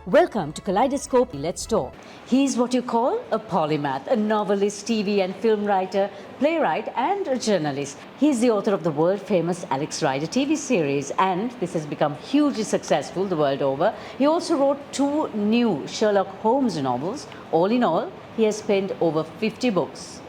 Welcome to Kaleidoscope. Let's talk. He's what you call a polymath, a novelist, TV and film writer, playwright and a journalist. He's the author of the world-famous Alex Rider TV series, and this has become hugely successful the world over. He also wrote 2 new Sherlock Holmes novels. All in all, he has penned over 50 books.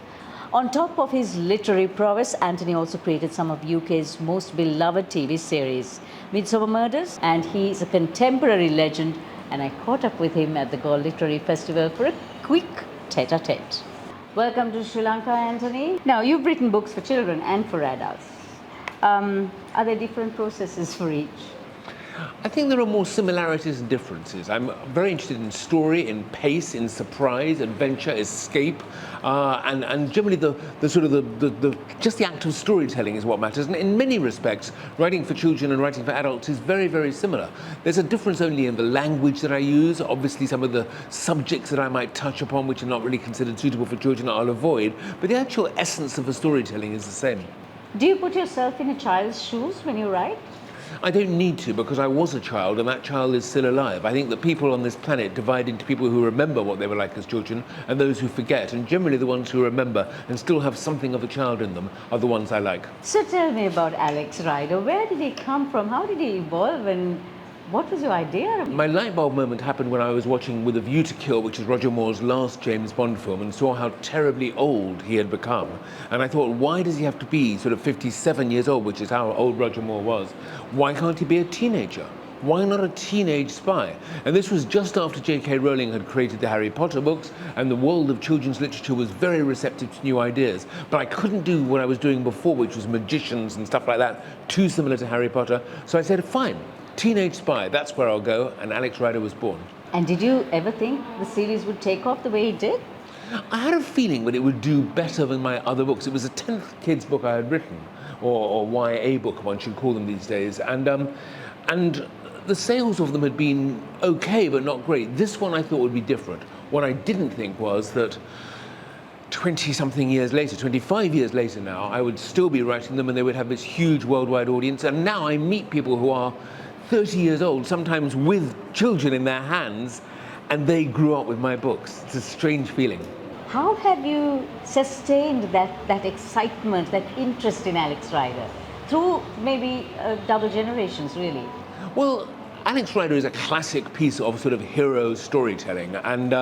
On top of his literary prowess, Anthony also created some of UK's most beloved TV series, Midsummer Murders, and he's a contemporary legend, and I caught up with him at the Galle Literary Festival for a quick tete-a-tete. Welcome to Sri Lanka, Anthony. Now, you've written books for children and for adults. Are there different processes for each? I think there are more similarities and differences. I'm very interested in story, in pace, in surprise, adventure, escape, and generally just the act of storytelling is what matters. And in many respects, writing for children and writing for adults is very, very similar. There's a difference only in the language that I use. Obviously, some of the subjects that I might touch upon, which are not really considered suitable for children, I'll avoid. But the actual essence of the storytelling is the same. Do you put yourself in a child's shoes when you write? I don't need to, because I was a child and that child is still alive. I think that people on this planet divide into people who remember what they were like as children and those who forget. And generally the ones who remember and still have something of a child in them are the ones I like. So tell me about Alex Rider. Where did he come from? How did he evolve? And what was your idea? My light bulb moment happened when I was watching With a View to Kill, which is Roger Moore's last James Bond film, and saw how terribly old he had become. And I thought, why does he have to be sort of 57 years old, which is how old Roger Moore was? Why can't he be a teenager? Why not a teenage spy? And this was just after J.K. Rowling had created the Harry Potter books, and the world of children's literature was very receptive to new ideas. But I couldn't do what I was doing before, which was magicians and stuff like that, too similar to Harry Potter. So I said, fine. Teenage spy, that's where I'll go, and Alex Rider was born. And did you ever think the series would take off the way it did? I had a feeling that it would do better than my other books. It was the 10th kids book I had written, or YA book, one should call them these days, and the sales of them had been okay, but not great. This one I thought would be different. What I didn't think was that 20-something years later, 25 years later now, I would still be writing them and they would have this huge worldwide audience, and now I meet people who are 30 years old, sometimes with children in their hands, and they grew up with my books. It's a strange feeling. How have you sustained that excitement, that interest in Alex Rider? Through maybe double generations, really? Well, Alex Rider is a classic piece of sort of hero storytelling, and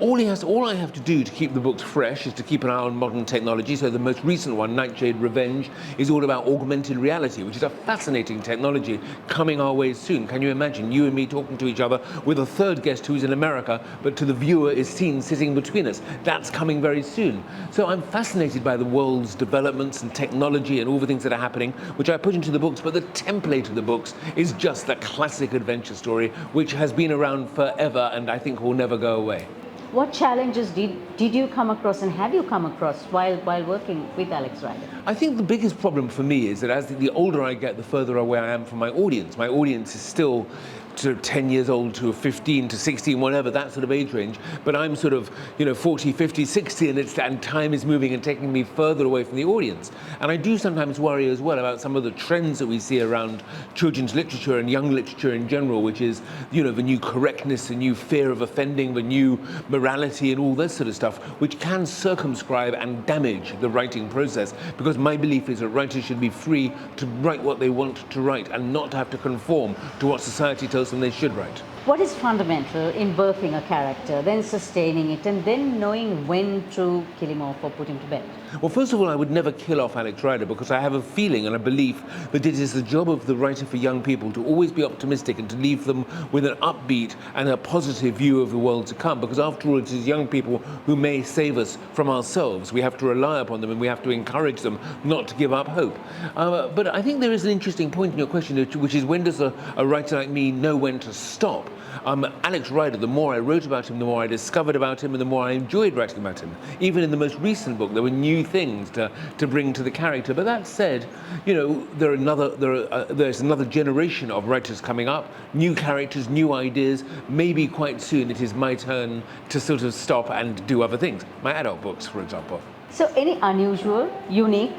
all I have to do to keep the books fresh is to keep an eye on modern technology. So the most recent one, Nightshade Revenge, is all about augmented reality, which is a fascinating technology coming our way soon. Can you imagine you and me talking to each other with a third guest who's in America, but to the viewer is seen sitting between us? That's coming very soon. So I'm fascinated by the world's developments and technology and all the things that are happening, which I put into the books, but the template of the books is just the classic adventure story, which has been around forever and I think will never go away. What challenges did you come across, and have you come across while working with Alex Rider? I think the biggest problem for me is that as the older I get, the further away I am from my audience. My audience is still sort of 10 years old to 15 to 16, whatever, that sort of age range. But I'm sort of, 40, 50, 60, and time is moving and taking me further away from the audience. And I do sometimes worry as well about some of the trends that we see around children's literature and young literature in general, which is, the new correctness, the new fear of offending, the new morality and all this sort of stuff, which can circumscribe and damage the writing process. Because my belief is that writers should be free to write what they want to write and not to have to conform to what society tells them they should write. What is fundamental in birthing a character, then sustaining it, and then knowing when to kill him off or put him to bed? Well, first of all, I would never kill off Alex Rider, because I have a feeling and a belief that it is the job of the writer for young people to always be optimistic and to leave them with an upbeat and a positive view of the world to come, because after all, it is young people who may save us from ourselves. We have to rely upon them and we have to encourage them not to give up hope. But I think there is an interesting point in your question, which is when does a writer like me know when to stop? Alex Rider, the more I wrote about him, the more I discovered about him, and the more I enjoyed writing about him. Even in the most recent book, there were new things to bring to the character. But that said, there's another generation of writers coming up, new characters, new ideas. Maybe quite soon it is my turn to sort of stop and do other things. My adult books, for example. So any unusual, unique,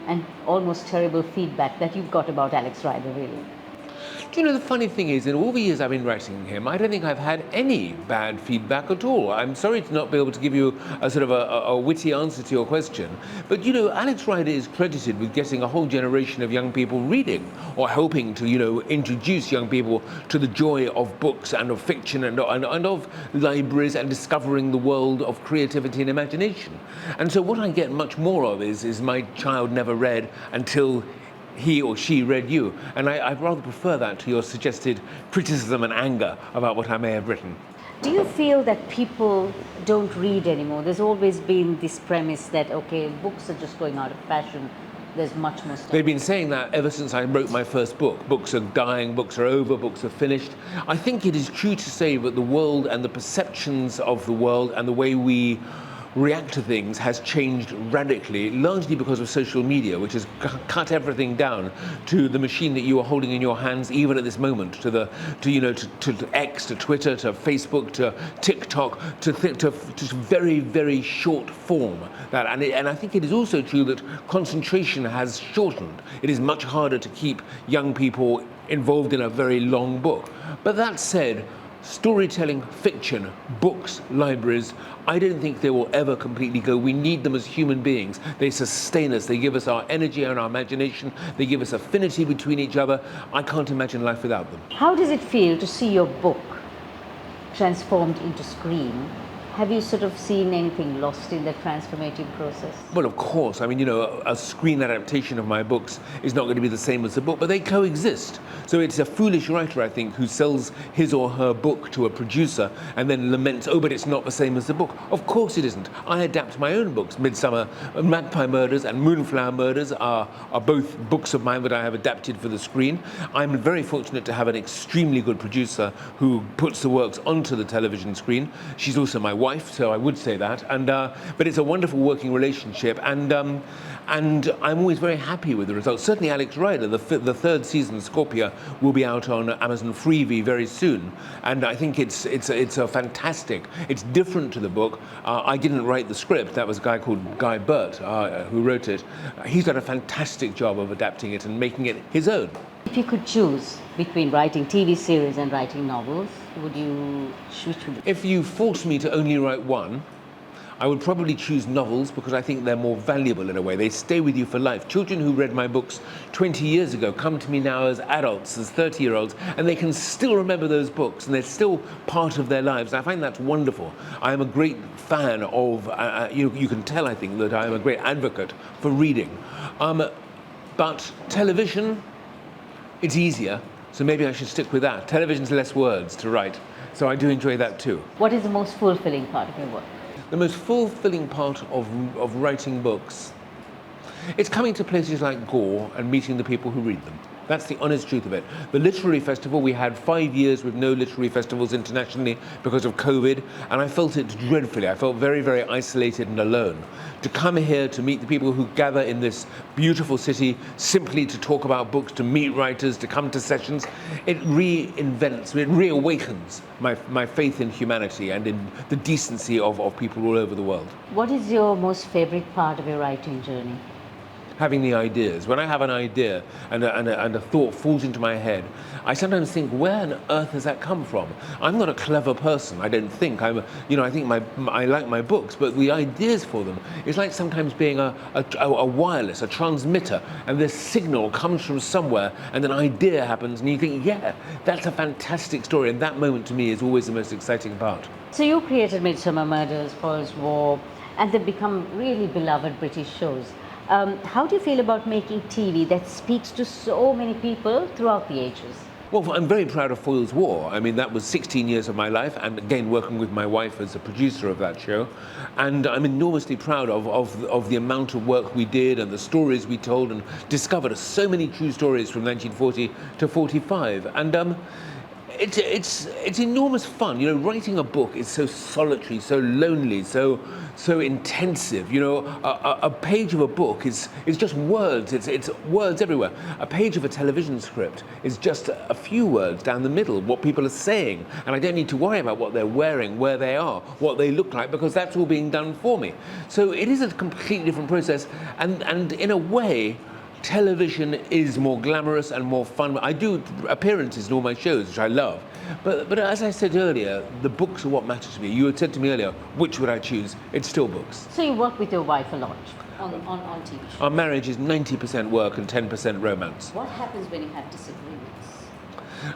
and almost terrible feedback that you've got about Alex Rider, really? Do you know, the funny thing is, in all the years I've been writing him, I don't think I've had any bad feedback at all. I'm sorry to not be able to give you a sort of a witty answer to your question, but you know, Alex Rider is credited with getting a whole generation of young people reading, or helping to, you know, introduce young people to the joy of books and of fiction and of libraries and discovering the world of creativity and imagination. And so what I get much more of is my child never read until he or she read you. And I'd rather prefer that to your suggested criticism and anger about what I may have written. Do you feel that people don't read anymore? There's always been this premise that, okay, books are just going out of fashion. There's much more stuff. They've been saying that ever since I wrote my first book. Books are dying, books are over, books are finished. I think it is true to say that the world and the perceptions of the world and the way we react to things has changed radically, largely because of social media, which has cut everything down to the machine that you are holding in your hands, even at this moment, to X, to Twitter, to Facebook, to TikTok, to very, very short form. And I think it is also true that concentration has shortened. It is much harder to keep young people involved in a very long book. But that said, storytelling, fiction, books, libraries, I don't think they will ever completely go. We need them as human beings. They sustain us. They give us our energy and our imagination. They give us affinity between each other. I can't imagine life without them. How does it feel to see your book transformed into screen? Have you sort of seen anything lost in that transformative process? Well, of course. I mean, you know, a screen adaptation of my books is not going to be the same as the book, but they coexist. So it's a foolish writer, I think, who sells his or her book to a producer and then laments, oh, but it's not the same as the book. Of course it isn't. I adapt my own books. Midsummer, Magpie Murders and Moonflower Murders are both books of mine that I have adapted for the screen. I'm very fortunate to have an extremely good producer who puts the works onto the television screen. She's also my wife, so I would say that. But it's a wonderful working relationship, and I'm always very happy with the results. Certainly, Alex Rider, the third season, Scorpia, will be out on Amazon Freevee very soon, and I think it's a fantastic. It's different to the book. I didn't write the script. That was a guy called Guy Burt who wrote it. He's done a fantastic job of adapting it and making it his own. If you could choose between writing TV series and writing novels, which would you? If you forced me to only write one, I would probably choose novels because I think they're more valuable in a way. They stay with you for life. Children who read my books 20 years ago come to me now as adults, as 30-year-olds, and they can still remember those books, and they're still part of their lives. I find that's wonderful. I am a great fan of, you can tell, I think, that I am a great advocate for reading. But television, it's easier, so maybe I should stick with that. Television's less words to write, so I do enjoy that too. What is the most fulfilling part of your work? The most fulfilling part of writing books, it's coming to places like Gore and meeting the people who read them. That's the honest truth of it. The literary festival, we had 5 years with no literary festivals internationally because of COVID, and I felt it dreadfully. I felt very, very isolated and alone. To come here, to meet the people who gather in this beautiful city simply to talk about books, to meet writers, to come to sessions, it reinvents, it reawakens my faith in humanity and in the decency of people all over the world. What is your most favorite part of your writing journey? Having the ideas. When I have an idea and a thought falls into my head, I sometimes think, where on earth has that come from? I'm not a clever person, I don't think. I think I like my books, but the ideas for them, it's like sometimes being a wireless, a transmitter, and this signal comes from somewhere, and an idea happens, and you think, yeah, that's a fantastic story, and that moment to me is always the most exciting part. So you created Midsummer Murders, Paul's War, and they've become really beloved British shows. How do you feel about making TV that speaks to so many people throughout the ages? Well, I'm very proud of Foyle's War. I mean, that was 16 years of my life, and again, working with my wife as a producer of that show. And I'm enormously proud of the amount of work we did and the stories we told and discovered so many true stories from 1940 to 45. And it's enormous fun. You know, writing a book is so solitary, so lonely, so intensive. You know, a page of a book is just words. It's words everywhere. A page of a television script is just a few words down the middle, what people are saying, and I don't need to worry about what they're wearing, where they are, what they look like, because that's all being done for me. So it is a completely different process, and in a way, television is more glamorous and more fun. I do appearances in all my shows, which I love. But as I said earlier, the books are what matter to me. You had said to me earlier, which would I choose? It's still books. So you work with your wife a lot on TV shows. Our marriage is 90% work and 10% romance. What happens when you have disagreements?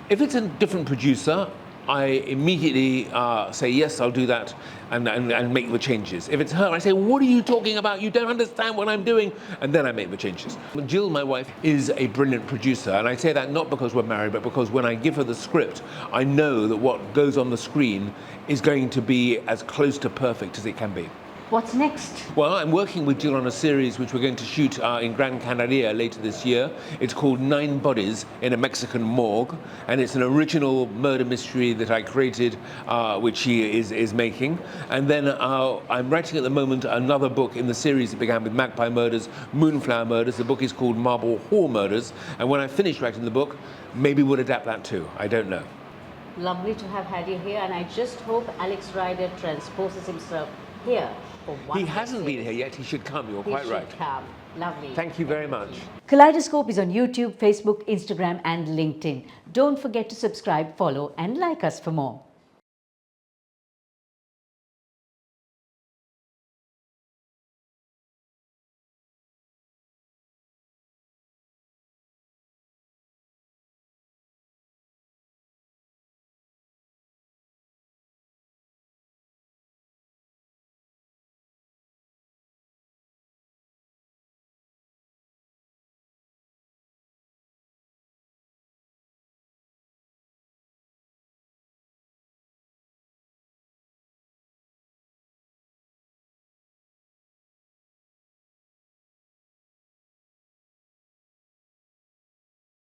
If it's a different producer, I immediately say, yes, I'll do that, and make the changes. If it's her, I say, what are you talking about? You don't understand what I'm doing. And then I make the changes. Jill, my wife, is a brilliant producer. And I say that not because we're married, but because when I give her the script, I know that what goes on the screen is going to be as close to perfect as it can be. What's next? Well, I'm working with Jill on a series which we're going to shoot in Gran Canaria later this year. It's called 9 Bodies in a Mexican Morgue, and it's an original murder mystery that I created, which she is making. And then I'm writing at the moment another book in the series that began with Magpie Murders, Moonflower Murders. The book is called Marble Hall Murders, and when I finish writing the book, maybe we'll adapt that too. I don't know. Lovely to have had you here, and I just hope Alex Rider transposes himself here. He hasn't been here yet. He should come. You're quite right. He should come. Lovely. Thank you very much. Kaleidoscope is on YouTube, Facebook, Instagram and LinkedIn. Don't forget to subscribe, follow and like us for more.